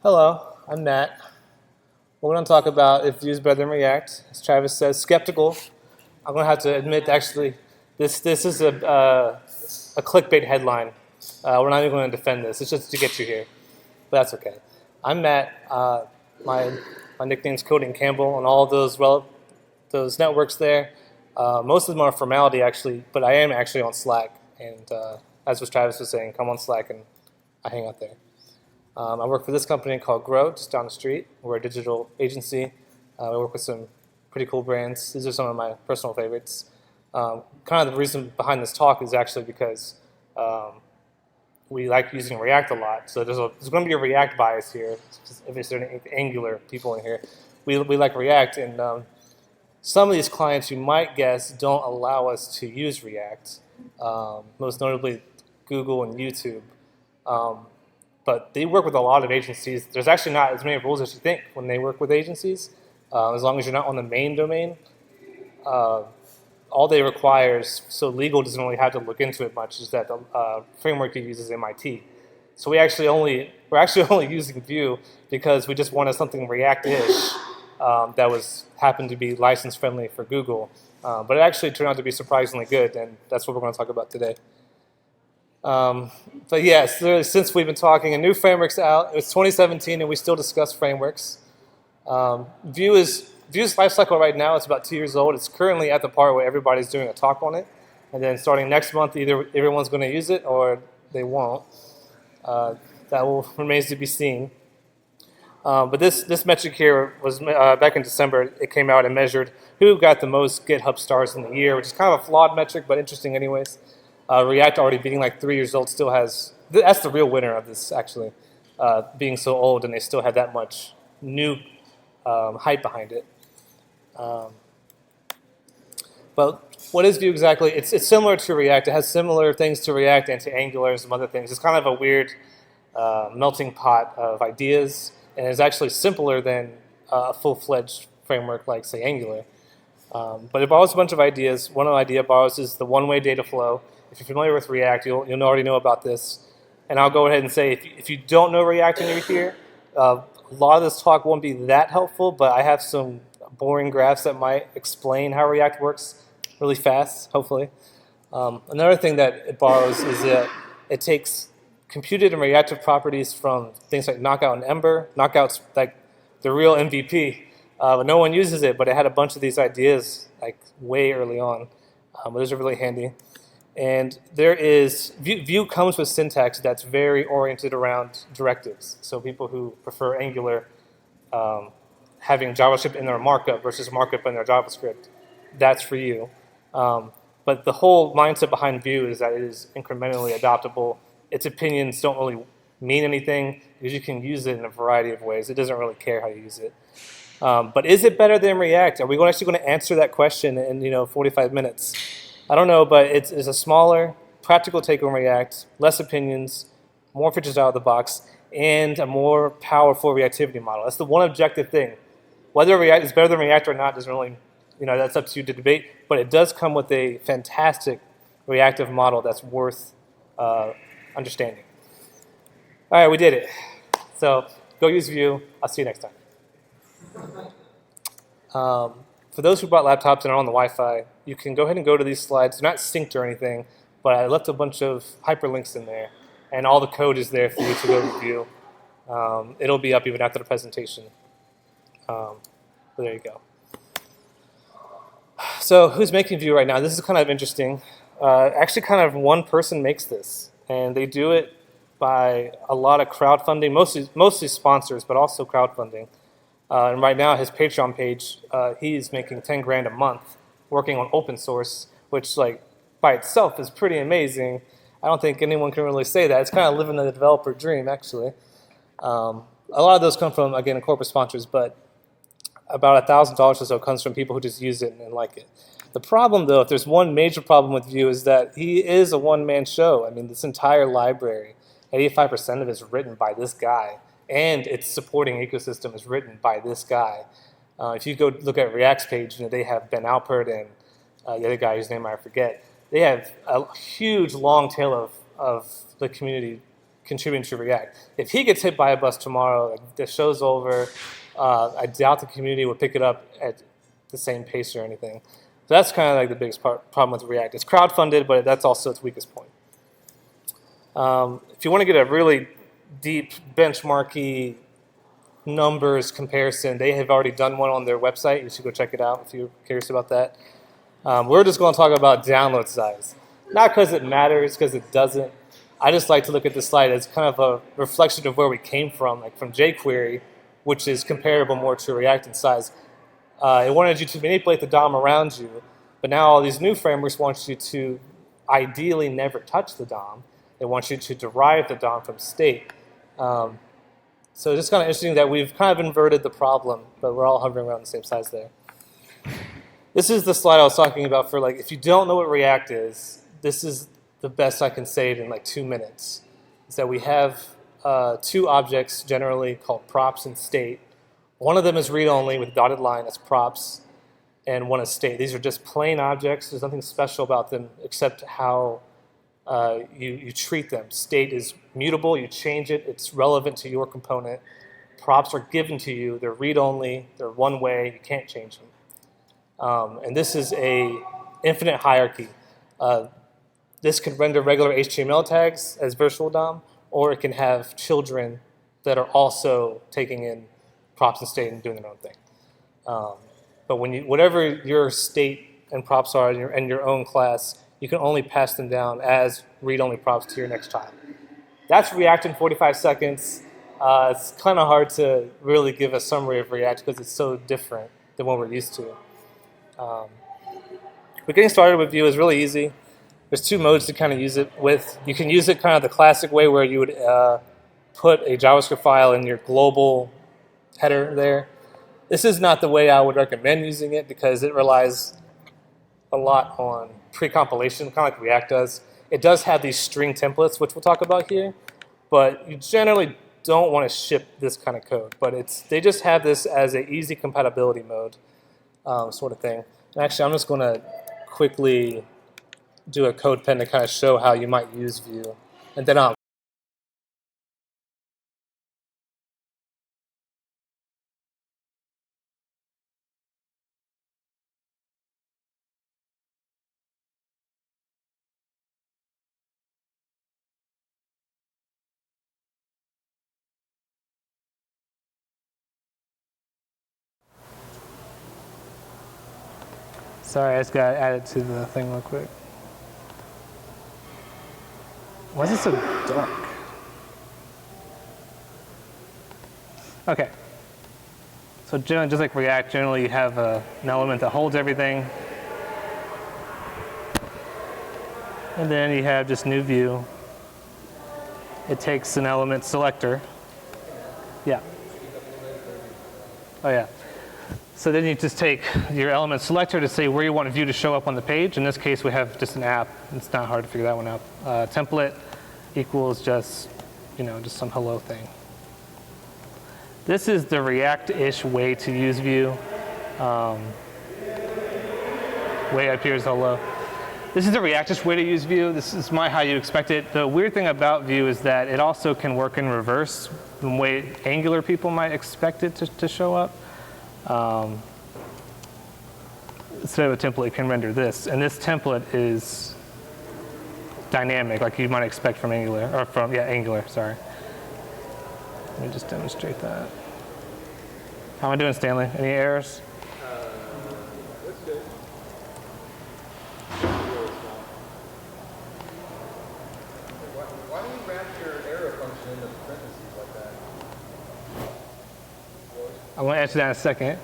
Hello, I'm Matt. We're going to talk about if Vue is better than React. As Travis says, skeptical. I'm going to have to admit, actually, this is a clickbait headline. We're not even going to defend this. It's just to get you here, but that's okay. I'm Matt. My my nickname's Coding Campbell on all those networks there. Most of them are formality, actually, but I am actually on Slack. And as was Travis was saying, come on Slack and I hang out there. I work for this company called Grow, just down the street. We're a digital agency. We work with some pretty cool brands. These are some of my personal favorites. Kind of the reason behind this talk is actually because we like using React a lot. So there's going to be a React bias here. If there's any Angular people in here, we like React, and some of these clients you might guess don't allow us to use React. Most notably, Google and YouTube. But they work with a lot of agencies. There's actually not as many rules as you think when they work with agencies. As long as you're not on the main domain, all they require is, so legal doesn't really have to look into it much, is that the framework you use is MIT. So we're actually only using Vue because we just wanted something React-ish that happened to be license friendly for Google. But it actually turned out to be surprisingly good, and that's what we're going to talk about today. But yes, since we've been talking, a new framework's out. It's 2017, and we still discuss frameworks. Vue's lifecycle right now is about 2 years old. It's currently at the part where everybody's doing a talk on it, and then starting next month, either everyone's going to use it or they won't. That remains to be seen. But this metric here was back in December. It came out and measured who got the most GitHub stars in the year, which is kind of a flawed metric, but interesting anyways. React already being like 3 years old still has, that's the real winner of this actually, being so old and they still have that much new hype behind it. But what is Vue exactly? It's similar to React. It has similar things to React and to Angular and some other things. It's kind of a weird melting pot of ideas, and it's actually simpler than a full-fledged framework like, say, Angular. But it borrows a bunch of ideas. One idea it borrows is the one-way data flow. If you're familiar with React, you'll already know about this. And I'll go ahead and say, if you don't know React and you're here, a lot of this talk won't be that helpful, but I have some boring graphs that might explain how React works really fast, hopefully. Another thing that it borrows is that it takes computed and reactive properties from things like Knockout and Ember. Knockout's like the real MVP. But no one uses it, but it had a bunch of these ideas like way early on. But those are really handy. And there is, Vue comes with syntax that's very oriented around directives. So people who prefer Angular having JavaScript in their markup versus markup in their JavaScript, that's for you. But the whole mindset behind Vue is that it is incrementally adoptable. Its opinions don't really mean anything because you can use it in a variety of ways. It doesn't really care how you use it. But is it better than React? Are we actually going to answer that question in 45 minutes? I don't know, but it's a smaller, practical take on React, less opinions, more features out of the box, and a more powerful reactivity model. That's the one objective thing. Whether React is better than React or not doesn't really, that's up to you to debate, but it does come with a fantastic reactive model that's worth understanding. All right, we did it. So go use Vue. I'll see you next time. For those who bought laptops and are on the Wi-Fi, you can go ahead and go to these slides. They're not synced or anything, but I left a bunch of hyperlinks in there, and all the code is there for you to go review. It'll be up even after the presentation. But there you go. So who's making Vue right now? This is kind of interesting. Actually, kind of one person makes this, and they do it by a lot of crowdfunding, mostly sponsors, but also crowdfunding. And right now, his Patreon page, he's making 10 grand a month working on open source, which by itself is pretty amazing. I don't think anyone can really say that. It's kind of living the developer dream, actually. A lot of those come from, again, corporate sponsors, but about $1,000 or so comes from people who just use it and like it. The problem, though, if there's one major problem with Vue, is that he is a one-man show. I mean, this entire library, 85% of it is written by this guy. And its supporting ecosystem is written by this guy. If you go look at React's page, they have Ben Alpert and the other guy whose name I forget. They have a huge long tail of the community contributing to React. If he gets hit by a bus tomorrow, like, the show's over. I doubt the community would pick it up at the same pace or anything. So that's kind of like the biggest problem with React. It's crowdfunded, but that's also its weakest point. If you want to get a really deep benchmarky numbers comparison, they have already done one on their website. You should go check it out if you're curious about that. We're just going to talk about download size. Not because it matters, because it doesn't. I just like to look at this slide as kind of a reflection of where we came from, like from jQuery, which is comparable more to React in size. It wanted you to manipulate the DOM around you, but now all these new frameworks want you to ideally never touch the DOM. They want you to derive the DOM from state. So it's just kind of interesting that we've kind of inverted the problem, but we're all hovering around the same size there. This is the slide I was talking about for, like, if you don't know what React is, this is the best I can say it in like 2 minutes. Is that we have two objects generally called props and state. One of them is read-only with dotted line, that's props, and one is state. These are just plain objects. There's nothing special about them except how you treat them. State is mutable, you change it, it's relevant to your component. Props are given to you, they're read-only, they're one way, you can't change them. And this is a infinite hierarchy. This can render regular HTML tags as virtual DOM, or it can have children that are also taking in props and state and doing their own thing. But whatever your state and props are in your own class, you can only pass them down as read-only props to your next child. That's React in 45 seconds. It's kind of hard to really give a summary of React because it's so different than what we're used to. But getting started with Vue is really easy. There's two modes to kind of use it with. You can use it kind of the classic way where you would put a JavaScript file in your global header there. This is not the way I would recommend using it because it relies a lot on pre-compilation, kind of like React does. It does have these string templates, which we'll talk about here, but you generally don't want to ship this kind of code. But they just have this as an easy compatibility mode sort of thing. And actually, I'm just going to quickly do a code pen to kind of show how you might use Vue, and then I'll Sorry, I just got added to the thing real quick. Why is it so dark? Okay. So generally, just like React, generally you have an element that holds everything. And then you have just new view. It takes an element selector. Yeah. Oh yeah. So then you just take your element selector to say where you want Vue to show up on the page. In this case, we have just an app. It's not hard to figure that one out. Template equals just some hello thing. This is the React-ish way to use Vue. Way up here is hello. This is the React-ish way to use Vue. This is how you expect it. The weird thing about Vue is that it also can work in reverse, the way Angular people might expect it to show up. Instead of a template, it can render this. And this template is dynamic, like you might expect from Angular, Angular, sorry. Let me just demonstrate that. How am I doing, Stanley? Any errors? That's good. Why don't you wrap your error function into parentheses like that? I'm going to answer that in a second.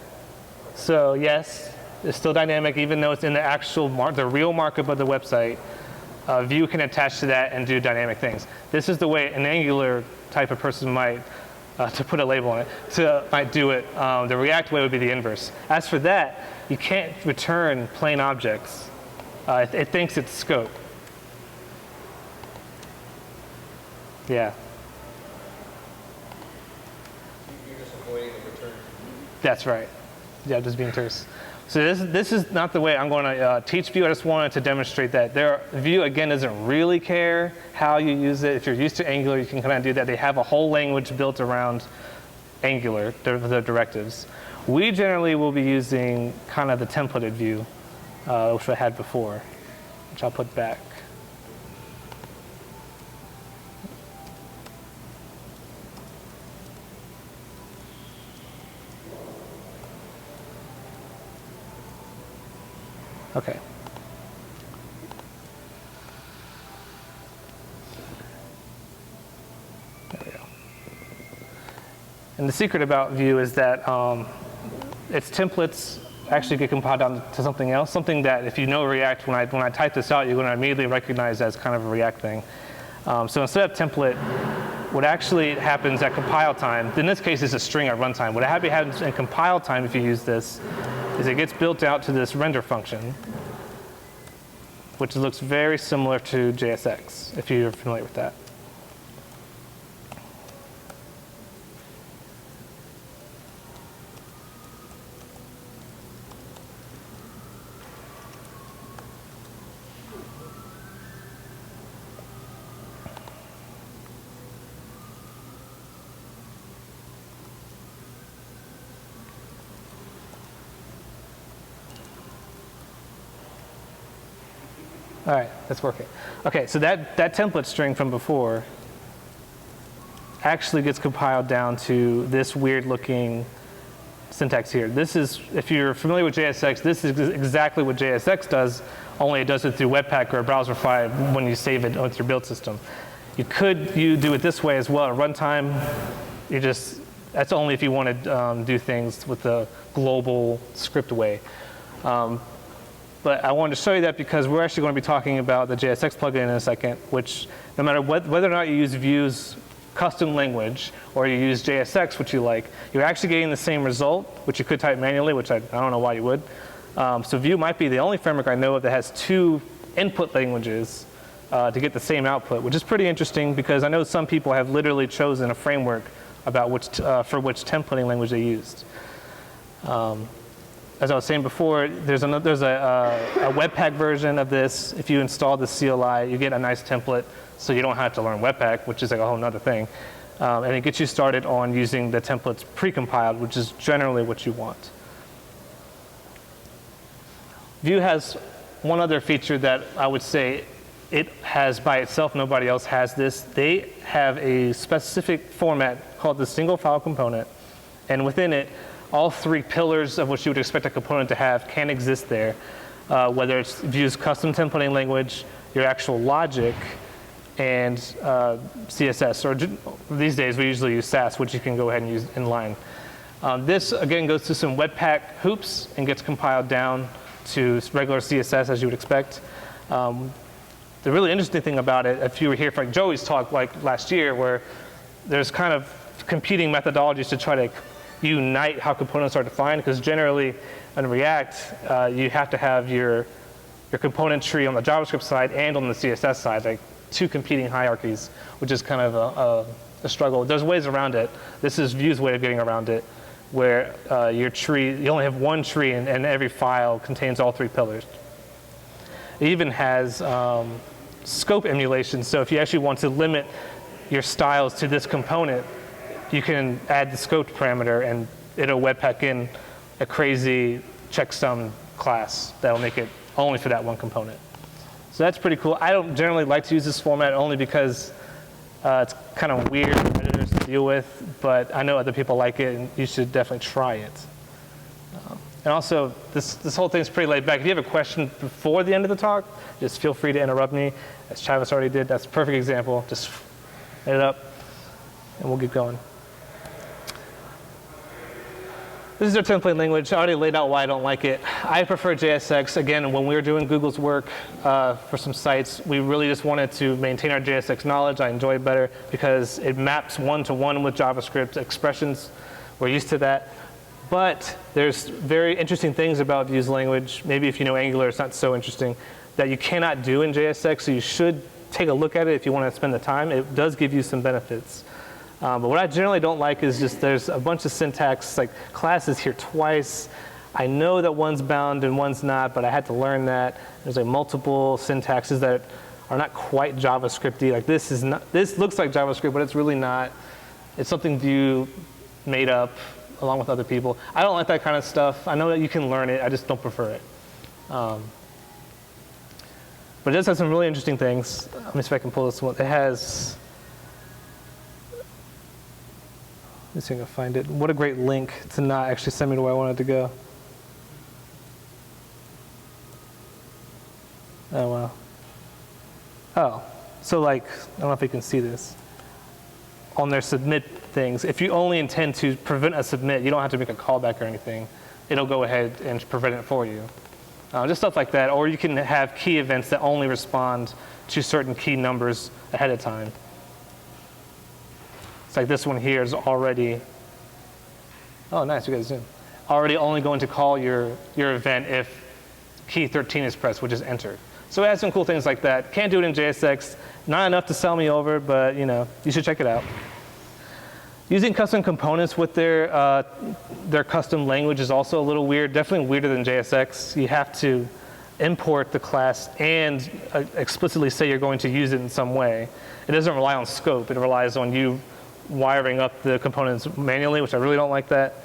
So yes, it's still dynamic, even though it's in the actual the real markup of the website. Vue can attach to that and do dynamic things. This is the way an Angular type of person might, to put a label on it, might do it. The React way would be the inverse. As for that, you can't return plain objects. It thinks it's scope. Yeah. You're just avoiding the return. That's right. Yeah, just being terse. So this is not the way I'm going to teach Vue. I just wanted to demonstrate that Vue, again, doesn't really care how you use it. If you're used to Angular, you can kind of do that. They have a whole language built around Angular, the directives. We generally will be using kind of the templated Vue, which I had before, which I'll put back. Okay. There we go. And the secret about Vue is that its templates actually get compiled down to something else, something that if you know React, when I type this out, you're going to immediately recognize as kind of a React thing. So instead of template, what actually happens at compile time, in this case it's a string at runtime, what happens in compile time if you use this is it gets built out to this render function, which looks very similar to JSX, if you're familiar with that. All right, that's working. Okay, so that template string from before actually gets compiled down to this weird looking syntax here. This is, if you're familiar with JSX, this is exactly what JSX does, only it does it through Webpack or Browserify when you save it with your build system. You do it this way as well at runtime. That's only if you want to do things with the global script way. But I wanted to show you that because we're actually going to be talking about the JSX plugin in a second, which no matter whether or not you use Vue's custom language or you use JSX, which you like, you're actually getting the same result, which you could type manually, which I don't know why you would. So Vue might be the only framework I know of that has two input languages to get the same output, which is pretty interesting because I know some people have literally chosen a framework about for which templating language they used. As I was saying before, there's a Webpack version of this. If you install the CLI, you get a nice template, so you don't have to learn Webpack, which is like a whole nother thing. And it gets you started on using the templates pre-compiled, which is generally what you want. Vue has one other feature that I would say it has by itself. Nobody else has this. They have a specific format called the single file component, and within it, all three pillars of what you would expect a component to have can exist there, whether it's Vue's custom templating language, your actual logic, and CSS. Or these days, we usually use Sass, which you can go ahead and use inline. This, again, goes through some Webpack hoops and gets compiled down to regular CSS, as you would expect. The really interesting thing about it, if you were here for Joey's talk like last year, where there's kind of competing methodologies to try to unite how components are defined, because generally in React, you have to have your component tree on the JavaScript side and on the CSS side, like two competing hierarchies, which is kind of a struggle. There's ways around it. This is Vue's way of getting around it, where your tree, you only have one tree and every file contains all three pillars. It even has scope emulation, so if you actually want to limit your styles to this component, you can add the scoped parameter and it'll Webpack in a crazy checksum class that'll make it only for that one component. So that's pretty cool. I don't generally like to use this format only because it's kind of weird for editors to deal with, but I know other people like it and you should definitely try it. And also, this whole thing is pretty laid back. If you have a question before the end of the talk, just feel free to interrupt me, as Travis already did. That's a perfect example. Just hit it up and we'll get going. This is our template language. I already laid out why I don't like it. I prefer JSX. Again, when we were doing Google's work for some sites, we really just wanted to maintain our JSX knowledge. I enjoy it better because it maps one-to-one with JavaScript expressions. We're used to that. But there's very interesting things about Vue's language. Maybe if you know Angular, it's not so interesting, that you cannot do in JSX, so you should take a look at it if you want to spend the time. It does give you some benefits. But what I generally don't like is just there's a bunch of syntax, like classes here twice. I know that one's bound and one's not, but I had to learn that. There's like multiple syntaxes that are not quite JavaScripty. Like this looks like JavaScript, but it's really not. It's something Vue made up along with other people. I don't like that kind of stuff. I know that you can learn it, I just don't prefer it. But it does have some really interesting things. Let me see if I can pull this one. It has, let's see if I can find it. What a great link to not actually send me to where I wanted to go. Oh, wow. Oh, so like, I don't know if you can see this. On their submit things, if you only intend to prevent a submit, you don't have to make a callback or anything. It'll go ahead and prevent it for you. Just stuff like that. Or you can have key events that only respond to certain key numbers ahead of time. It's like this one here is already, oh nice, you guys zoom. Already only going to call your event if key 13 is pressed, which is entered. So it has some cool things like that. Can't do it in JSX. Not enough to sell me over, but you should check it out. Using custom components with their custom language is also a little weird, definitely weirder than JSX. You have to import the class and explicitly say you're going to use it in some way. It doesn't rely on scope, it relies on you wiring up the components manually, which I really don't like that.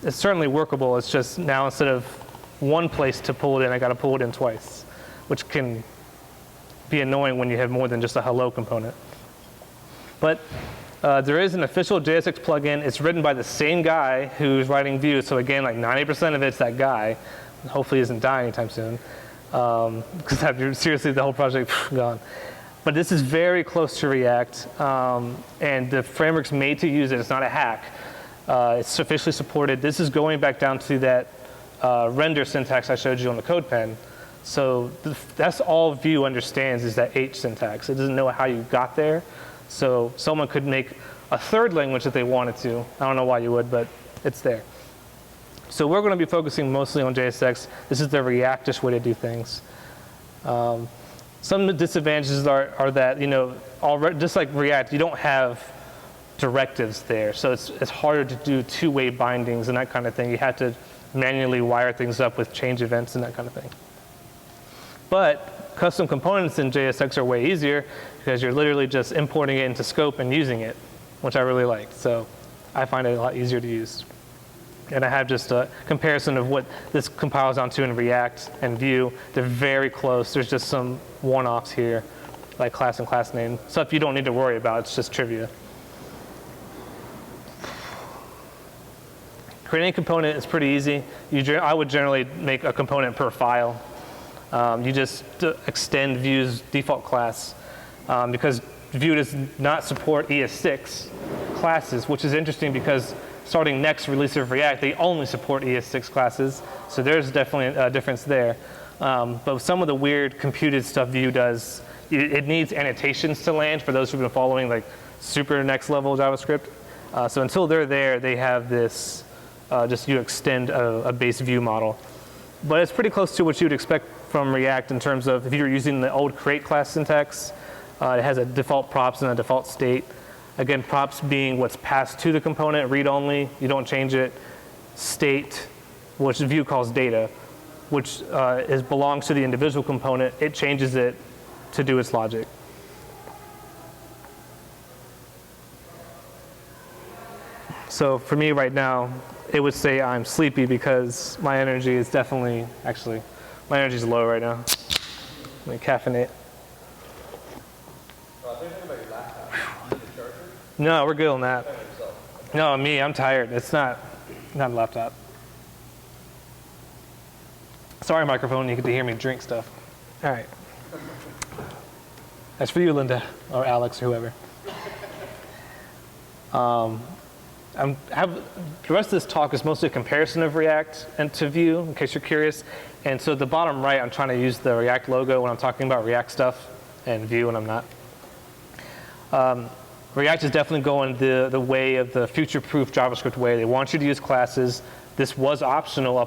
It's certainly workable, it's just now instead of one place to pull it in, I got to pull it in twice, which can be annoying when you have more than just a hello component. But there is an official JSX plugin. It's written by the same guy who's writing Vue. So again, like 90% of it's that guy. Hopefully he doesn't die anytime soon. Because seriously, the whole project gone. But this is very close to React. And the framework's made to use it. It's not a hack. It's officially supported. This is going back down to that render syntax I showed you on the CodePen. So that's all Vue understands is that H syntax. It doesn't know how you got there. So someone could make a third language if they wanted to. I don't know why you would, but it's there. So we're going to be focusing mostly on JSX. This is the React-ish way to do things. Some of the disadvantages are that, just like React, you don't have directives there. So it's harder to do two-way bindings and that kind of thing. You have to manually wire things up with change events and that kind of thing. But custom components in JSX are way easier because you're literally just importing it into scope and using it, which I really like. So I find it a lot easier to use. And I have just a comparison of what this compiles onto in React and Vue. They're very close. There's just some one-offs here, like class and class name. Stuff you don't need to worry about. It's just trivia. Creating a component is pretty easy. I would generally make a component per file. You just extend Vue's default class because Vue does not support ES6 classes, which is interesting because starting next release of React, they only support ES6 classes. So there's definitely a difference there. But some of the weird computed stuff Vue does, it needs annotations to land for those who've been following like super next level JavaScript. So until they're there, they have this, just you extend a base Vue model. But it's pretty close to what you'd expect from React in terms of if you're using the old create class syntax, it has a default props and a default state. Again, props being what's passed to the component, read only, you don't change it. State, which Vue calls data, which belongs to the individual component. It changes it to do its logic. So for me right now, it would say I'm sleepy because my energy is definitely, actually, my energy is low right now. Let me caffeinate. I think about your laptop. You need a charger? No, we're good on that. No, I'm tired. It's not a laptop. Sorry, microphone, you get to hear me drink stuff. All right. That's for you, Linda, or Alex, or whoever. The rest of this talk is mostly a comparison of React and to Vue, in case you're curious. And so at the bottom right, I'm trying to use the React logo when I'm talking about React stuff, and Vue when I'm not. React is definitely going the way of the future-proof JavaScript way. They want you to use classes. This was optional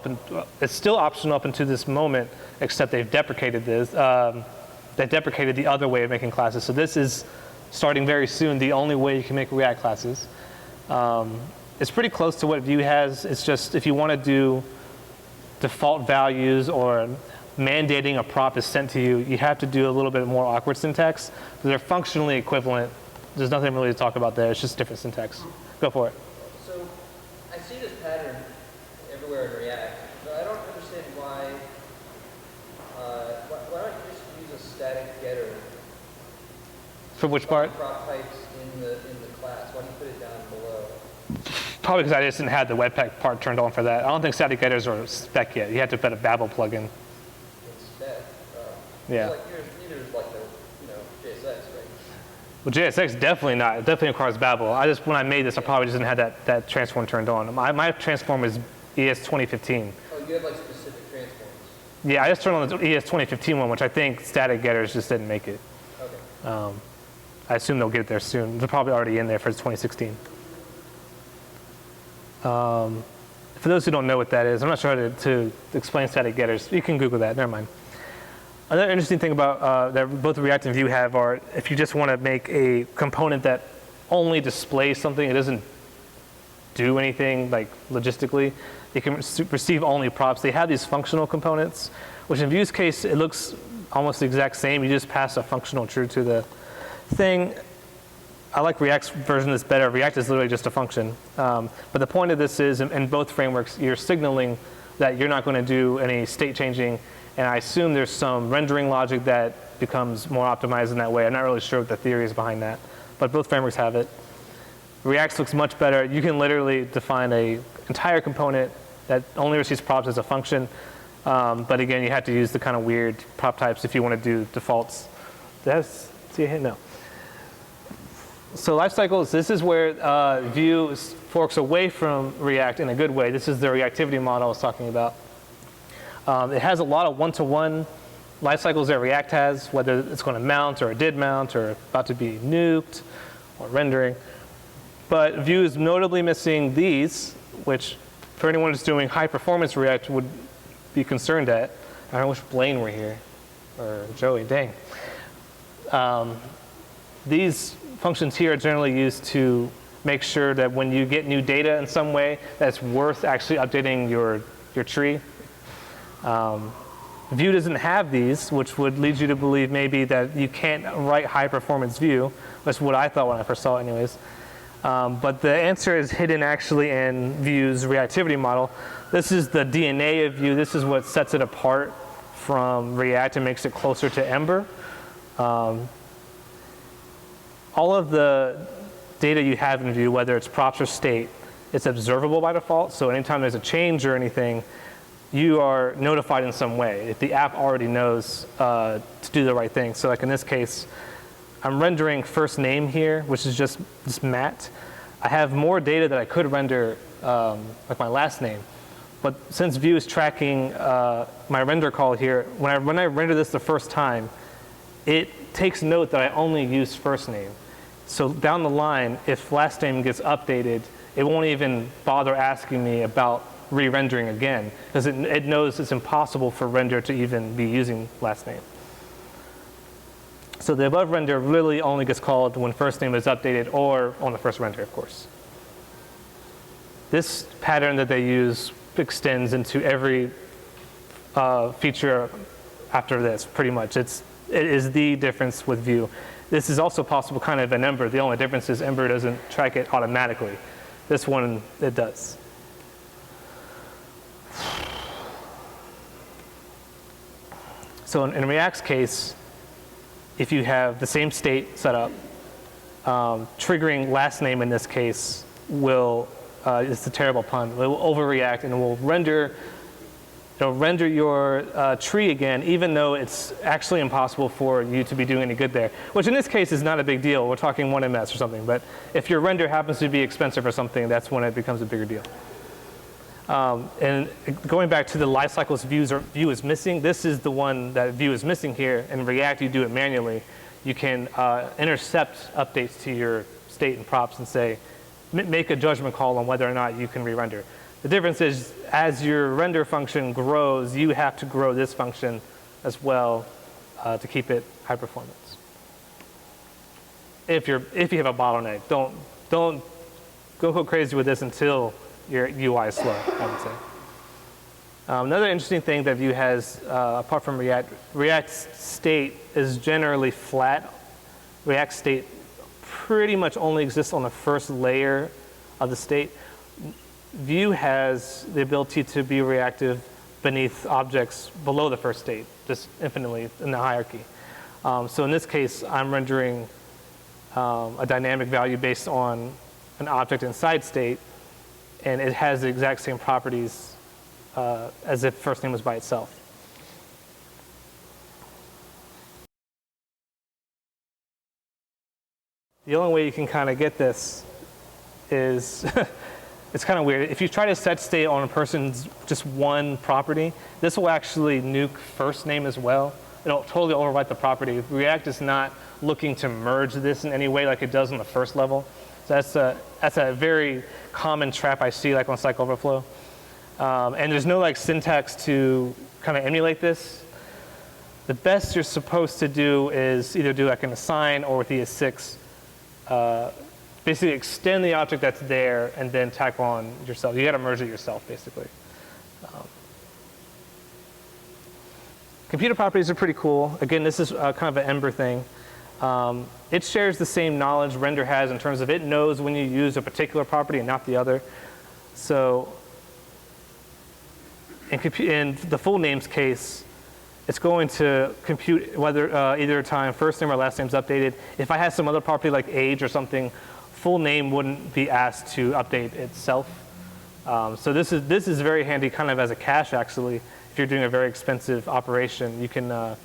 it's still optional up until this moment, except they've deprecated this. They deprecated the other way of making classes. So this is, starting very soon, the only way you can make React classes. It's pretty close to what Vue has. It's just if you want to do default values or mandating a prop is sent to you, you have to do a little bit more awkward syntax. But they're functionally equivalent. There's nothing really to talk about there. It's just different syntax. Go for it. So I see this pattern everywhere in React, but I don't understand why don't you just use a static getter? For which part? Prop types in the class. Why do you put it down below? Probably because I just didn't have the Webpack part turned on for that. I don't think static getters are spec yet. You have to put a Babel plugin. It's spec. Yeah. So like neither is like the JSX, right? Well, JSX definitely not. It definitely requires Babel. When I made this, I probably just didn't have that transform turned on. My transform is ES 2015. Oh, you have like specific transforms. Yeah, I just turned on the ES 2015 one, which I think static getters just didn't make it. Okay. I assume they'll get it there soon. They're probably already in there for 2016. For those who don't know what that is, I'm not sure how to explain static getters. You can Google that. Never mind. Another interesting thing about that both React and Vue have are if you just want to make a component that only displays something, it doesn't do anything like logistically. It can receive only props. They have these functional components, which in Vue's case, it looks almost the exact same. You just pass a functional true to the thing. I like React's version that's better. React is literally just a function. But the point of this is, in both frameworks, you're signaling that you're not going to do any state changing. And I assume there's some rendering logic that becomes more optimized in that way. I'm not really sure what the theory is behind that. But both frameworks have it. React looks much better. You can literally define an entire component that only receives props as a function. But again, you have to use the kind of weird prop types if you want to do defaults. See a hint? No. So life cycles, this is where Vue forks away from React in a good way. This is the reactivity model I was talking about. It has a lot of one-to-one life cycles that React has, whether it's going to mount or it did mount or about to be nuked or rendering. But Vue is notably missing these, which for anyone who's doing high-performance React would be concerned at. I wish Blaine were here, or Joey, dang. These functions here are generally used to make sure that when you get new data in some way, that's worth actually updating your tree. Vue doesn't have these, which would lead you to believe maybe that you can't write high-performance Vue. That's what I thought when I first saw it anyways. But the answer is hidden actually in Vue's reactivity model. This is the DNA of Vue. This is what sets it apart from React and makes it closer to Ember. All of the data you have in Vue, whether it's props or state, it's observable by default. So anytime there's a change or anything, you are notified in some way. If the app already knows to do the right thing. So like in this case, I'm rendering first name here, which is just Matt. I have more data that I could render like my last name. But since Vue is tracking my render call here, when I render this the first time, it takes note that I only use first name. So down the line, if last name gets updated, it won't even bother asking me about re-rendering again, because it knows it's impossible for render to even be using last name. So the above render really only gets called when first name is updated or on the first render, of course. This pattern that they use extends into every feature after this, pretty much. It is the difference with Vue. This is also possible kind of in Ember. The only difference is Ember doesn't track it automatically. This one, it does. So in React's case, if you have the same state set up, triggering last name in this case will, it's a terrible pun, it will overreact and it will render, it'll render your tree again, even though it's actually impossible for you to be doing any good there, which in this case is not a big deal. We're talking 1 ms or something, but if your render happens to be expensive or something, that's when it becomes a bigger deal. And going back to the life cycles Vue is missing, this is the one that Vue is missing here. In React, you do it manually. You can intercept updates to your state and props and say, make a judgment call on whether or not you can re-render. The difference is, as your render function grows, you have to grow this function as well to keep it high performance. If you have a bottleneck, don't go crazy with this until your UI is slow, I would say. Another interesting thing that Vue has, apart from React, React state is generally flat. React state pretty much only exists on the first layer of the state. Vue has the ability to be reactive beneath objects below the first state, just infinitely in the hierarchy. So in this case, I'm rendering a dynamic value based on an object inside state, and it has the exact same properties as if first name was by itself. The only way you can kind of get this is, it's kind of weird. If you try to set state on a person's just one property, this will actually nuke first name as well. It'll totally overwrite the property. React is not looking to merge this in any way like it does on the first level. So that's a very common trap I see like on Stack Overflow. And there's no like syntax to kind of emulate this. The best you're supposed to do is either do like an assign or with ES6, basically extend the object that's there and then tack on yourself. You got to merge it yourself, basically. Computer properties are pretty cool. Again, this is kind of an Ember thing. It shares the same knowledge Render has in terms of it knows when you use a particular property and not the other. So in the full names case, it's going to compute whether either time first name or last name is updated. If I had some other property like age or something, full name wouldn't be asked to update itself. So this is very handy kind of as a cache actually. If you're doing a very expensive operation, you can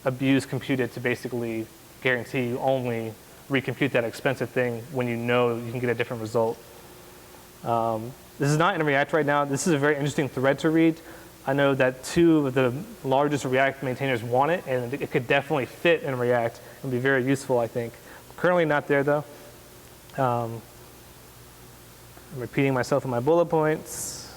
abuse Compute.it to basically guarantee you only recompute that expensive thing when you know you can get a different result. This is not in React right now. This is a very interesting thread to read. I know that 2 of the largest React maintainers want it, and it could definitely fit in React and be very useful, I think. Currently not there, though. I'm repeating myself in my bullet points.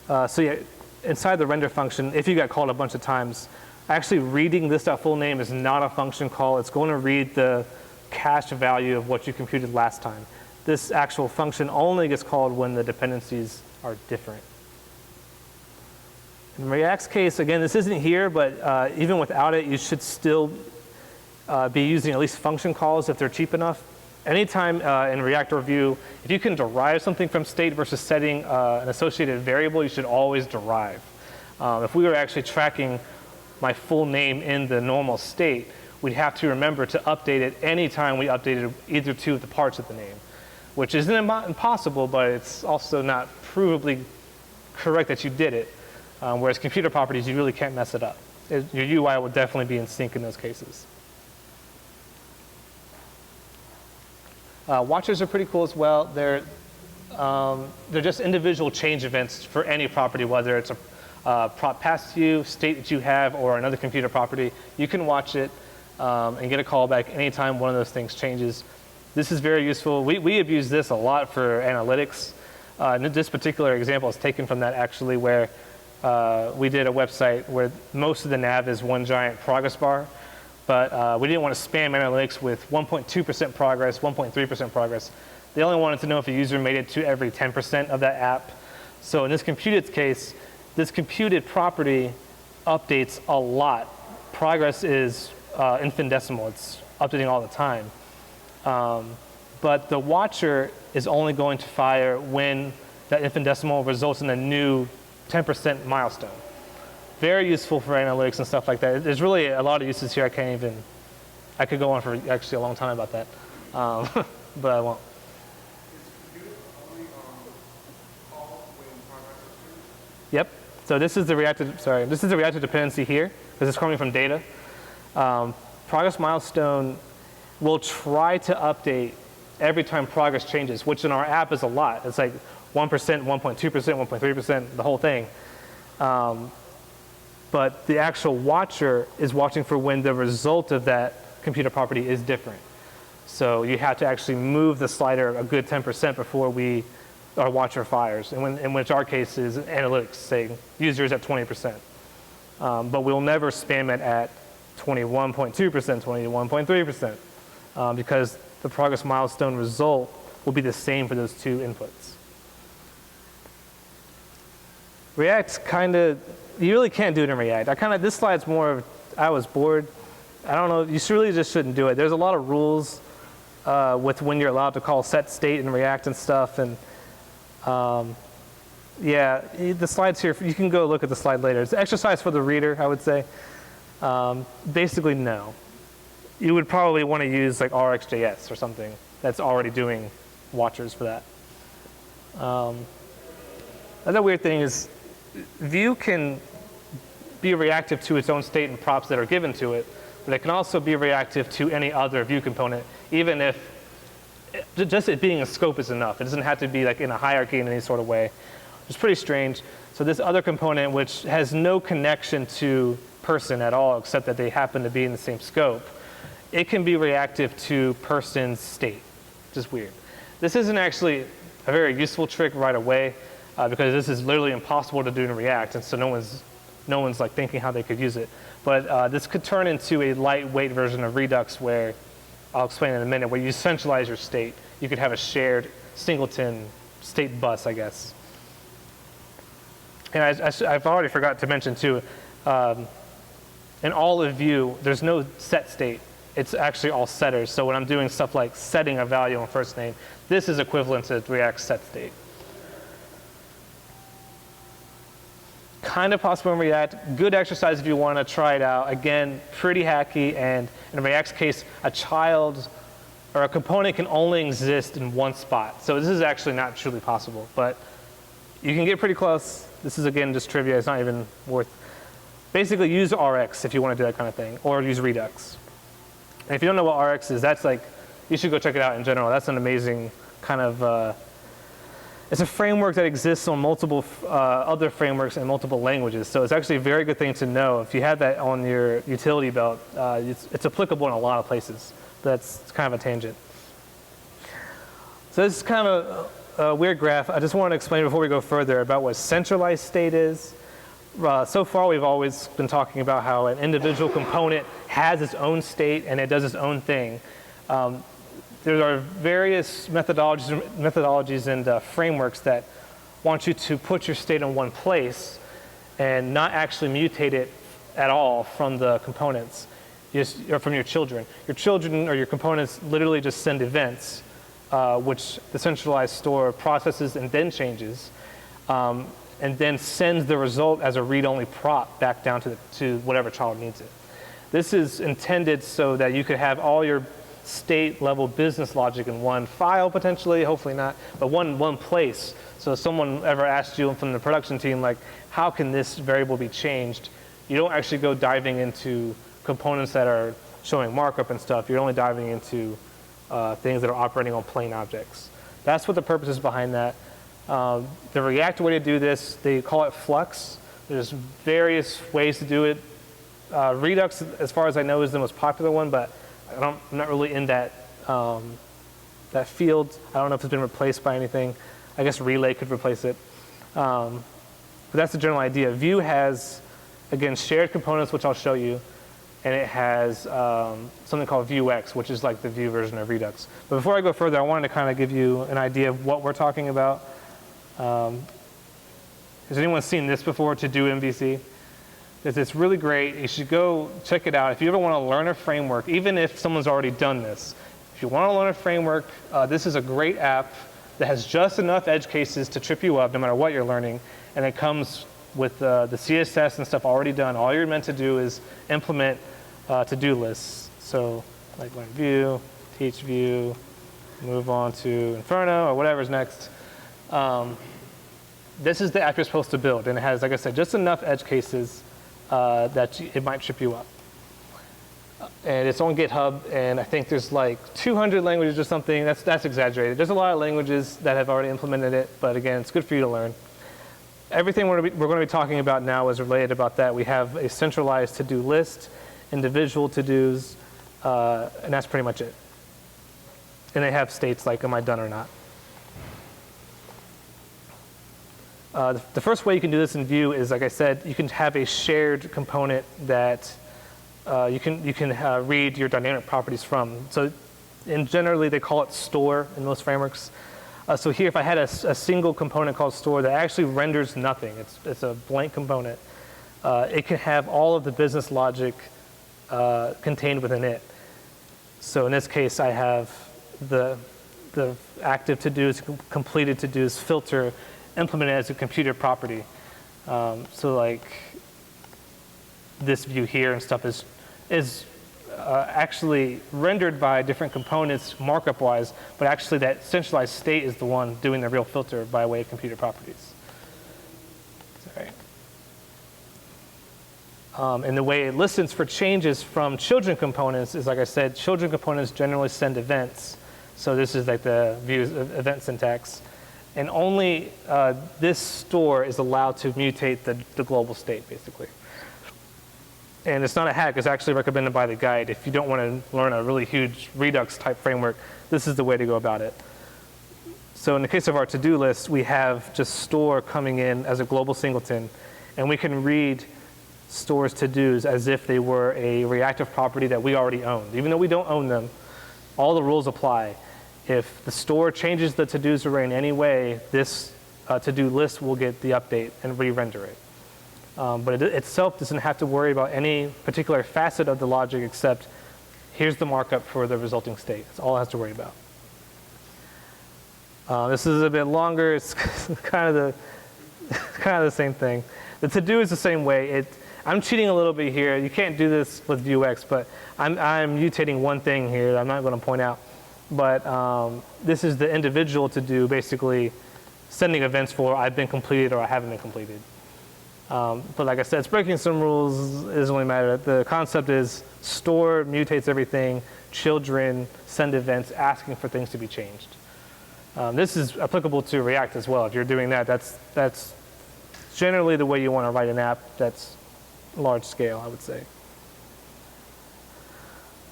So yeah, inside the render function, if you got called a bunch of times, actually reading this.full name is not a function call. It's going to read the cache value of what you computed last time. This actual function only gets called when the dependencies are different. In React's case, again, this isn't here, but even without it, you should still be using at least function calls if they're cheap enough. Anytime in React or Vue, if you can derive something from state versus setting an associated variable, you should always derive. If we were actually tracking my full name in the normal state, we'd have to remember to update it anytime we updated either 2 of the parts of the name, which isn't impossible, but it's also not provably correct that you did it. Whereas computer properties, you really can't mess it up. Your UI will definitely be in sync in those cases. Watchers are pretty cool as well. They're just individual change events for any property, whether it's a prop passed to you, state that you have, or another computer property. You can watch it and get a callback anytime one of those things changes. This is very useful. We abuse this a lot for analytics. This particular example is taken from that actually, where we did a website where most of the nav is one giant progress bar, but we didn't want to spam analytics with 1.2% progress, 1.3% progress. They only wanted to know if a user made it to every 10% of that app. So in this computed case, this computed property updates a lot. Progress is infinitesimal. It's updating all the time. But the watcher is only going to fire when that infinitesimal results in a new 10% milestone. Very useful for analytics and stuff like that. There's really a lot of uses here. I could go on for actually a long time about that, but I won't. Yep. So this is the reactive dependency here, because it's coming from data. Progress milestone will try to update every time progress changes, which in our app is a lot. It's like 1%, 1.2%, 1.3%, the whole thing. But the actual watcher is watching for when the result of that computer property is different. So you have to actually move the slider a good 10% before our watcher fires, in which our case is analytics saying users at 20%. But we'll never spam it at 21.2%, 21.3%, because the progress milestone result will be the same for those two inputs. React you really can't do it in React. This slide's more of, I was bored. I don't know, you really just shouldn't do it. There's a lot of rules with when you're allowed to call set state in React and stuff. And yeah, the slides here, you can go look at the slide later. It's an exercise for the reader, I would say. Basically, no. You would probably want to use like RxJS or something that's already doing watchers for that. Another weird thing is Vue can be reactive to its own state and props that are given to it, but it can also be reactive to any other Vue component, even if just it being a scope is enough. It doesn't have to be like in a hierarchy in any sort of way. It's pretty strange. So this other component, which has no connection to person at all, except that they happen to be in the same scope, it can be reactive to person's state, which is weird. This isn't actually a very useful trick right away, because this is literally impossible to do in React, and so no one's like thinking how they could use it. But this could turn into a lightweight version of Redux, where I'll explain in a minute, where you centralize your state. You could have a shared singleton state bus, I guess. And I've already forgot to mention too, in all of Vue, there's no set state. It's actually all setters. So when I'm doing stuff like setting a value on first name, this is equivalent to React's set state. Kind of possible in React. Good exercise if you want to try it out. Again, pretty hacky, and in React's case, a child or a component can only exist in one spot. So this is actually not truly possible, but you can get pretty close. This is, again, just trivia. It's not even worth. Basically, use Rx if you want to do that kind of thing, or use Redux. And if you don't know what Rx is, that's like, you should go check it out in general. That's an amazing kind of, it's a framework that exists on multiple other frameworks in multiple languages. So it's actually a very good thing to know. If you have that on your utility belt, it's applicable in a lot of places. That's kind of a tangent. So this is kind of a weird graph. I just want to explain before we go further about what centralized state is. So far, we've always been talking about how an individual component has its own state and it does its own thing. There are various methodologies and frameworks that want you to put your state in one place and not actually mutate it at all from the components, or from your children. Your children or your components literally just send events, which the centralized store processes and then changes, and then sends the result as a read-only prop back down to whatever child needs it. This is intended so that you could have all your state level business logic in one file potentially, hopefully not, but one place. So if someone ever asked you from the production team, like, how can this variable be changed? You don't actually go diving into components that are showing markup and stuff. You're only diving into things that are operating on plain objects. That's what the purpose is behind that. The React way to do this, they call it Flux. There's various ways to do it. Redux, as far as I know, is the most popular one, but I'm not really in that field. I don't know if it's been replaced by anything. I guess Relay could replace it. But that's the general idea. Vue has, again, shared components, which I'll show you, and it has something called Vuex, which is like the Vue version of Redux. But before I go further, I wanted to kind of give you an idea of what we're talking about. Has anyone seen this before, To Do MVC? It's really great. You should go check it out. If you ever want to learn a framework, even if someone's already done this, if you want to learn a framework, this is a great app that has just enough edge cases to trip you up no matter what you're learning, and it comes with the CSS and stuff already done. All you're meant to do is implement to-do lists. So like learn Vue, teach Vue, move on to Inferno or whatever's next. This is the app you're supposed to build, and it has, like I said, just enough edge cases that it might trip you up. And it's on GitHub, and I think there's like 200 languages or something. That's exaggerated. There's a lot of languages that have already implemented it, but again, it's good for you to learn. Everything we're going to be talking about now is related about that. We have a centralized to-do list, individual to-dos, and that's pretty much it. And they have states like, am I done or not? The first way you can do this in Vue is, like I said, you can have a shared component that you can read your dynamic properties from. So and generally they call it store in most frameworks. So here, if I had a single component called store that actually renders nothing, it's a blank component, it can have all of the business logic contained within it. So in this case, I have the active to-dos, completed to-dos filter implemented as a computer property. So like this view here and stuff is actually rendered by different components markup-wise, but actually that centralized state is the one doing the real filter by way of computer properties. Sorry. And the way it listens for changes from children components is, like I said, children components generally send events. So this is like the views event syntax. And only this store is allowed to mutate the global state, basically. And it's not a hack, it's actually recommended by the guide. If you don't want to learn a really huge Redux type framework, this is the way to go about it. So in the case of our to-do list, we have just store coming in as a global singleton, and we can read store's to-dos as if they were a reactive property that we already owned. Even though we don't own them, all the rules apply. If the store changes the to-dos array in any way, this to-do list will get the update and re-render it. But it itself doesn't have to worry about any particular facet of the logic except here's the markup for the resulting state. That's all it has to worry about. This is a bit longer. It's kind of the same thing. The to-do is the same way. I'm cheating a little bit here. You can't do this with Vuex, but I'm mutating one thing here that I'm not going to point out. But this is the individual to-do, basically sending events for I've been completed or I haven't been completed. But like I said, it's breaking some rules. It doesn't really matter. The concept is store mutates everything. Children send events asking for things to be changed. This is applicable to React as well. If you're doing that, that's generally the way you want to write an app that's large scale, I would say.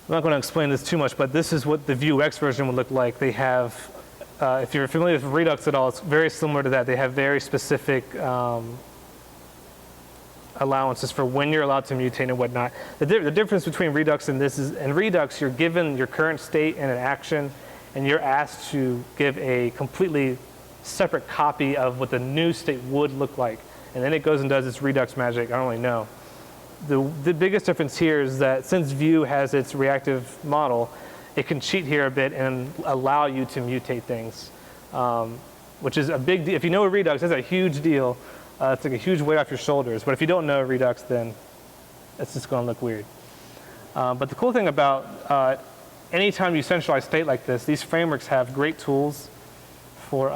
I'm not going to explain this too much, but this is what the Vuex version would look like. They have, if you're familiar with Redux at all, it's very similar to that. They have very specific allowances for when you're allowed to mutate and whatnot. The difference between Redux and this is, in Redux, you're given your current state and an action, and you're asked to give a completely separate copy of what the new state would look like. And then it goes and does its Redux magic. I don't really know. The biggest difference here is that since Vue has its reactive model, it can cheat here a bit and allow you to mutate things, which is a big deal. If you know Redux, that's a huge deal. It's like a huge weight off your shoulders. But if you don't know Redux, then it's just going to look weird. But the cool thing about anytime you centralize state like this, these frameworks have great tools for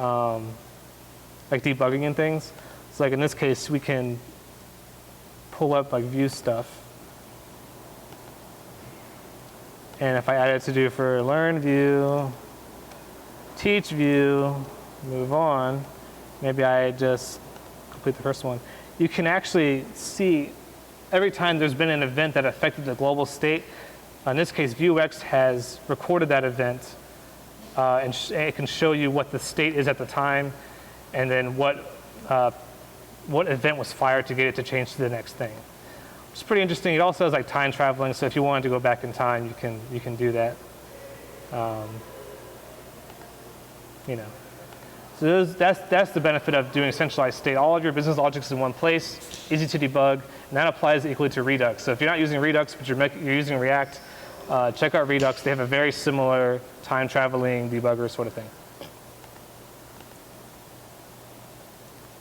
like debugging and things. So like in this case, we can pull up like Vue stuff. And if I add it to do for learn Vue, teach Vue, move on, maybe I just complete the first one. You can actually see every time there's been an event that affected the global state. In this case, Vuex has recorded that event, and it can show you what the state is at the time, and then what event was fired to get it to change to the next thing. It's pretty interesting. It also has like time traveling, so if you wanted to go back in time, you can do that. You know. So that's the benefit of doing centralized state. All of your business logic is in one place, easy to debug, and that applies equally to Redux. So if you're not using Redux, but you're using React, check out Redux. They have a very similar time traveling debugger sort of thing.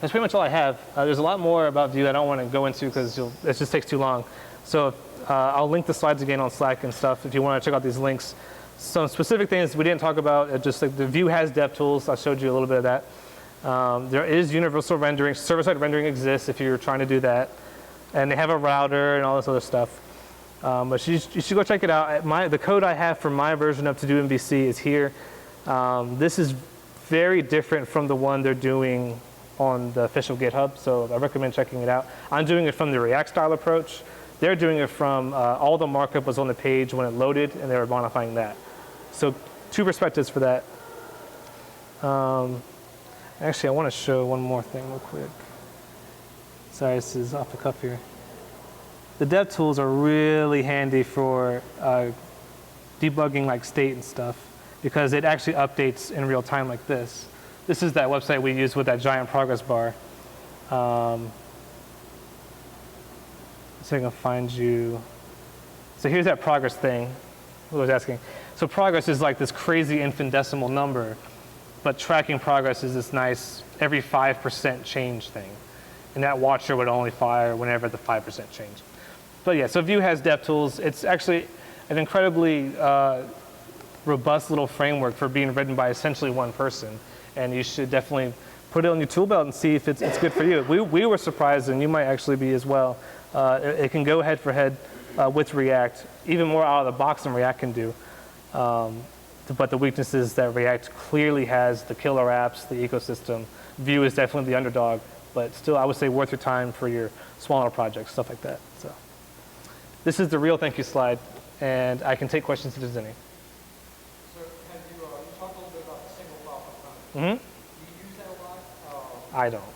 That's pretty much all I have. There's a lot more about Vue I don't want to go into because it just takes too long. So I'll link the slides again on Slack and stuff if you want to check out these links. Some specific things we didn't talk about, just like the Vue has DevTools. I showed you a little bit of that. There is universal rendering. Server-side rendering exists if you're trying to do that. And they have a router and all this other stuff. But you should go check it out. The code I have for my version of To-Do MVC is here. This is very different from the one they're doing on the official GitHub, so I recommend checking it out. I'm doing it from the React style approach. They're doing it from all the markup was on the page when it loaded, and they were modifying that. So 2 perspectives for that. Actually, I want to show one more thing real quick. Sorry, this is off the cuff here. The dev tools are really handy for debugging like state and stuff. because it actually updates in real time like this. This is that website we use with that giant progress bar. So I can find you. So here's that progress thing. Who was asking? So progress is like this crazy infinitesimal number, but tracking progress is this nice every 5% change thing. And that watcher would only fire whenever the 5% change. But yeah, so Vue has DevTools. It's actually an incredibly robust little framework for being written by essentially one person. And you should definitely put it on your tool belt and see if it's good for you. We were surprised, and you might actually be as well. It can go head for head with React, even more out of the box than React can do. But the weakness is that React clearly has the killer apps, the ecosystem. Vue is definitely the underdog, but still I would say worth your time for your smaller projects, stuff like that. So this is the real thank you slide, and I can take questions if there's any. So have you talked a little bit about the single file component? Mm-hmm. Do you use that a lot? I don't.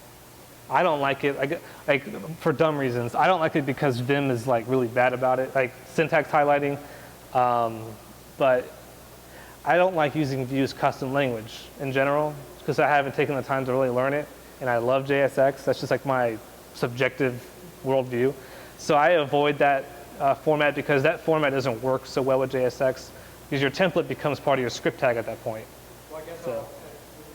I don't like it, like for dumb reasons. I don't like it because Vim is like really bad about it, like syntax highlighting. But I don't like using Vue's custom language in general because I haven't taken the time to really learn it. And I love JSX. That's just like my subjective worldview. So I avoid that format because that format doesn't work so well with JSX because your template becomes part of your script tag at that point. Well, I guess So.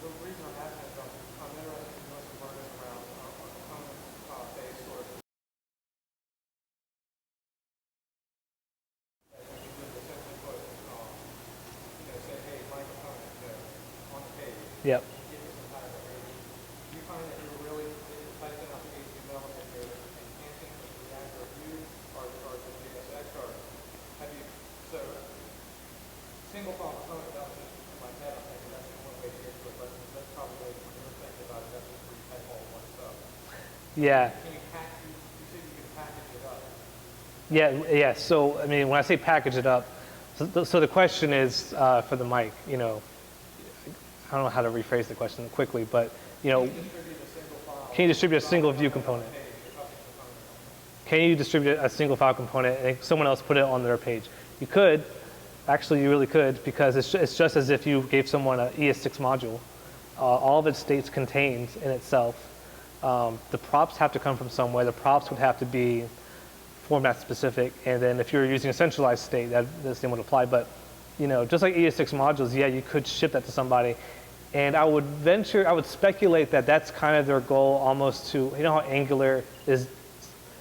the reason I'm asking is I'm interested in doing some learning around component-based sort of. That you can just essentially put, say, hey, my component on the page. Yep. Give me some kind of a rating. Do you find that you're really typing up HTML and you're enhancing with React or Vue or the JSX, or have you, so single file component, that was just in my head, I'm thinking that's one way to get to it, but that's probably when you're thinking about it, that's just where you type all one stuff. Yeah. Can you package, you said you can package it up. Yeah. So I mean, when I say package it up, so the question is for the mic. You know, I don't know how to rephrase the question quickly, but you know, can you distribute a single Vue component? Can you distribute a single file component and someone else put it on their page? You could. Actually, you really could, because it's just as if you gave someone an ES6 module. All of its states contained in itself. The props have to come from somewhere. The props would have to be format specific, and then if you're using a centralized state, that the same would apply. But you know, just like ES6 modules, yeah, you could ship that to somebody. And I would speculate that that's kind of their goal, almost to, you know how Angular is,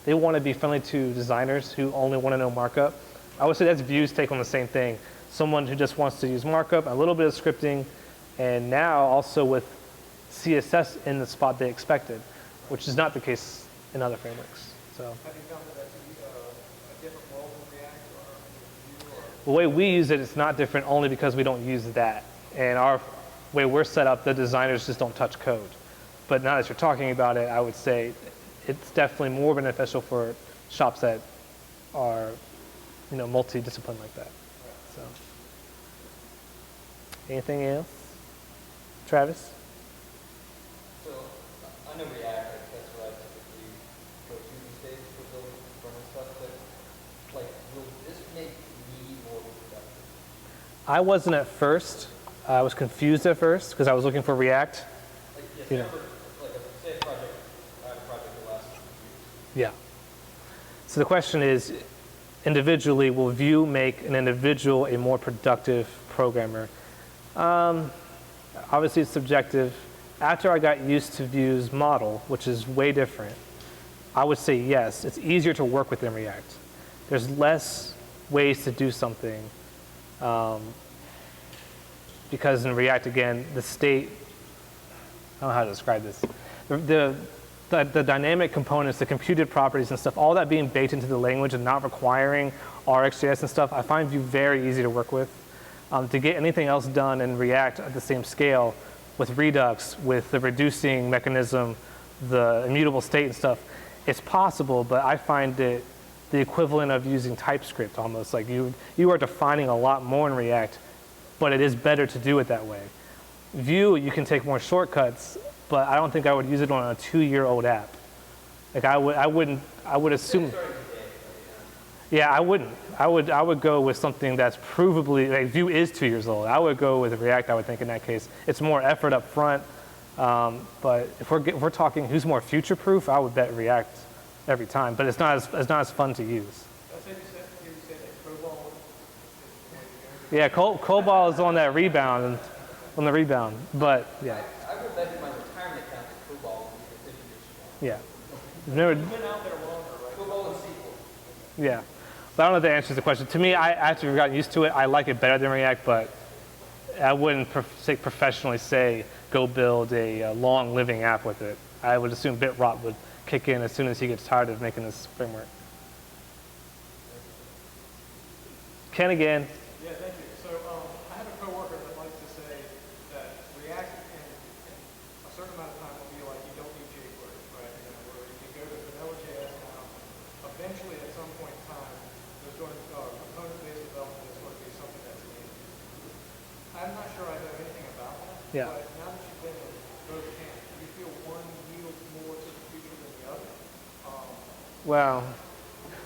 they want to be friendly to designers who only want to know markup. I would say that's Vue's take on the same thing. Someone who just wants to use markup, a little bit of scripting, and now also with CSS in the spot they expected, which is not the case in other frameworks. So. Have you found that that's a different world in React or Vue? The way we use it, it's not different only because we don't use that. And our way we're set up, the designers just don't touch code. But now that you're talking about it, I would say it's definitely more beneficial for shops that are, you know, multidisciplined like that. So, anything else, Travis? So I know React, like, that's what I typically go to these days for building front-end stuff, but like, will this make me more productive? I wasn't at first. I was confused at first because I was looking for React. Like, yes, You know. like a, say a project, I have a project that lasts 2 years. Yeah. So the question is, individually, will Vue make an individual a more productive programmer? Obviously, it's subjective. After I got used to Vue's model, which is way different, I would say yes. It's easier to work with in React. There's less ways to do something because in React, again, the state, I don't know how to describe this. The dynamic components, the computed properties and stuff, all that being baked into the language and not requiring RxJS and stuff, I find Vue very easy to work with. To get anything else done in React at the same scale with Redux, with the reducing mechanism, the immutable state and stuff, it's possible, but I find it the equivalent of using TypeScript almost. Like you are defining a lot more in React, but it is better to do it that way. Vue, you can take more shortcuts, but I don't think I would use it on a 2-year-old app. Like I would assume. Yeah, I wouldn't. I would go with something that's provably, like Vue is 2 years old. I would go with React, I would think in that case. It's more effort up front, but if we're talking who's more future proof, I would bet React every time, but it's not as fun to use. I said you said that COBOL is the way to go. Yeah, COBOL is on that rebound, but yeah, I would bet in my retirement account that COBOL would be the efficient. yeah. Never, It's been out there longer, right? COBOL and SQL. yeah. But I don't know if that answers the question. To me, I actually have gotten used to it. I like it better than React, but I wouldn't professionally say go build a long living app with it. I would assume BitRot would kick in as soon as he gets tired of making this framework. Ken again. Yeah, thank you. So I have a coworker that likes to say that React in a certain amount of time will be like you don't need jQuery, right? You know, where you can go to vanilla.js now. Eventually, at some point in time, there's going to component-based development is going to be something that's needed. I'm not sure I know anything about that, Yeah. but now that you've been in both camps, do you feel one yields more to the future than the other? Well,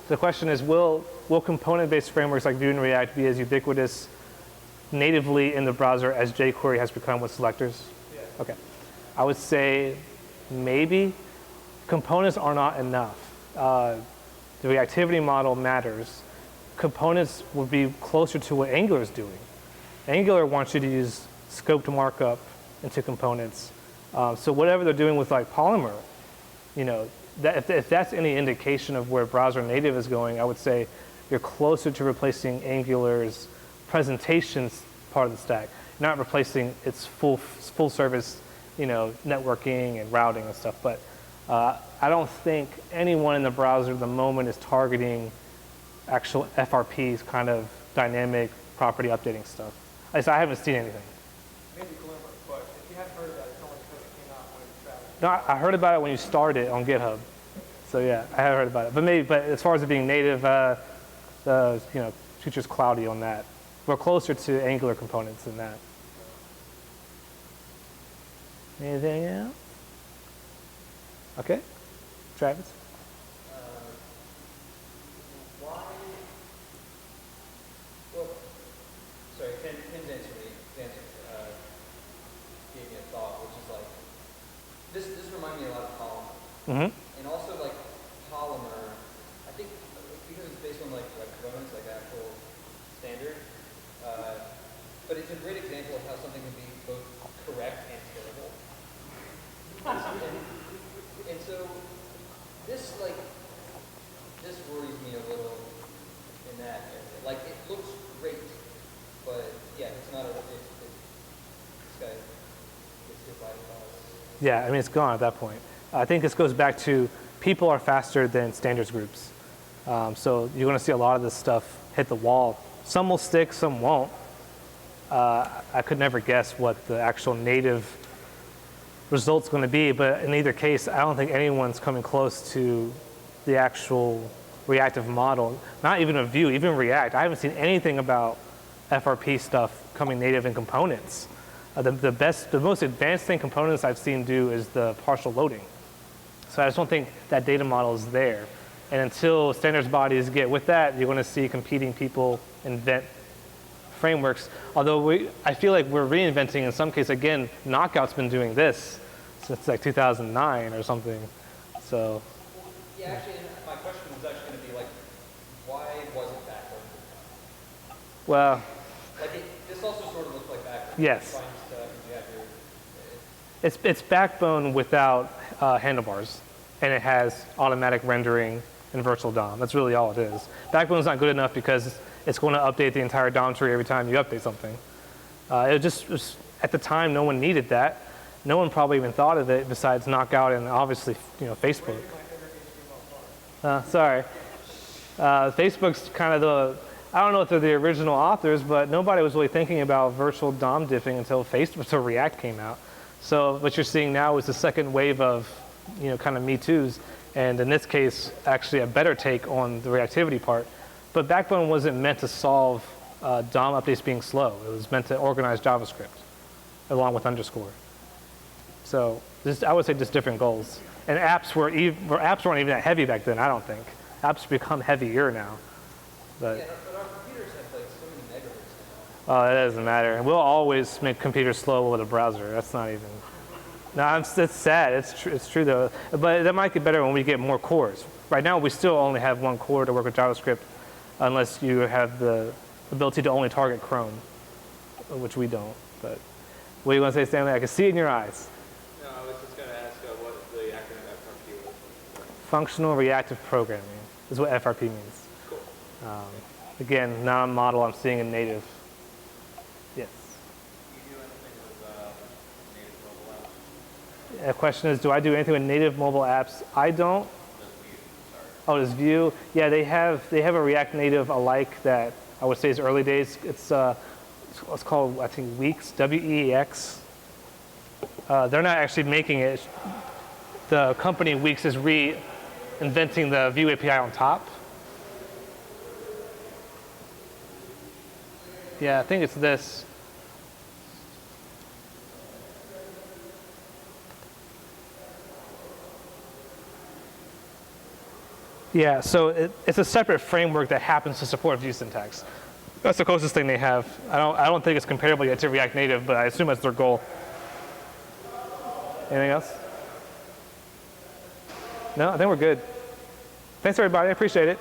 the question is, will component-based frameworks like Vue and React be as ubiquitous natively in the browser as jQuery has become with selectors? Yeah. Okay. I would say maybe. Components are not enough. The reactivity model matters. Components would be closer to what Angular is doing. Angular wants you to use scoped markup into components. So whatever they're doing with like Polymer, you know, if that's any indication of where browser native is going, I would say you're closer to replacing Angular's presentations part of the stack, not replacing its full service, you know, networking and routing and stuff. But I don't think anyone in the browser at the moment is targeting actual FRP's kind of dynamic property updating stuff. I haven't seen anything. Maybe Glimmer, but if you haven't heard of that, it's only because it came out when Travis. No, I heard about it when you started on GitHub. So yeah, I have heard about it. But as far as it being native, the future's cloudy on that. We're closer to Angular components than that. Anything else? Okay, Travis. Why? Well, sorry, Ken's answer gave me a thought, which is like, this reminded me a lot of Polymer. Mm-hmm. And also like Polymer, I think because it's based on like components, like actual standard, but it's a great example of how something can be both correct and scalable. And so this worries me a little in that area. Like it looks great, but yeah, it's not this guy gets hit by the bus. Yeah, I mean, it's gone at that point. I think this goes back to people are faster than standards groups. So you're going to see a lot of this stuff hit the wall. Some will stick, some won't. I could never guess what the actual native result's going to be, but in either case, I don't think anyone's coming close to the actual reactive model. Not even a Vue, even React. I haven't seen anything about FRP stuff coming native in components. The most advanced thing components I've seen do is the partial loading. So I just don't think that data model is there. And until standards bodies get with that, you're going to see competing people invent frameworks. Although I feel like we're reinventing in some case. Again, Knockout's been doing this since like 2009 or something. So. Yeah, actually, my question was actually going to be like, why wasn't Backbone? Well. Like this also sort of looks like Backbone. Yes. Stuff, you have your, It's Backbone without handlebars, and it has automatic rendering and virtual DOM. That's really all it is. Backbone's not good enough because it's going to update the entire DOM tree every time you update something. It was, at the time, no one needed that. No one probably even thought of it besides Knockout and obviously, Facebook. Sorry. Facebook's kind of I don't know if they're the original authors, but nobody was really thinking about virtual DOM diffing until React came out. So what you're seeing now is the second wave of, kind of Me Too's, and in this case, actually a better take on the reactivity part. But Backbone wasn't meant to solve DOM updates being slow. It was meant to organize JavaScript along with underscore. So I would say just different goals. And apps weren't even that heavy back then, I don't think. Apps become heavier now. But Yeah, but our computers have like so many megahertz now. it doesn't matter. We'll always make computers slow with a browser. That's not even. No, it's sad. It's true though. But that might get better when we get more cores. Right now, we still only have one core to work with JavaScript, unless you have the ability to only target Chrome, which we don't. But what do you want to say, Stanley? I can see it in your eyes. No, I was just going to ask what the acronym FRP was. Functional reactive programming is what FRP means. Cool. Again, not a model I'm seeing in native. Yes. Do you do anything with native mobile apps? The question is, do I do anything with native mobile apps? I don't. Just Vue, sorry. Oh, this Vue. Yeah, they have a React Native alike that I would say is early days. It's called, I think, Weeks, WEX. They're not actually making it. The company Weeks is reinventing the Vue API on top. Yeah, I think it's this. Yeah, so it's a separate framework that happens to support Vue syntax. That's the closest thing they have. I don't think it's comparable yet to React Native, but I assume that's their goal. Anything else? No, I think we're good. Thanks everybody, I appreciate it.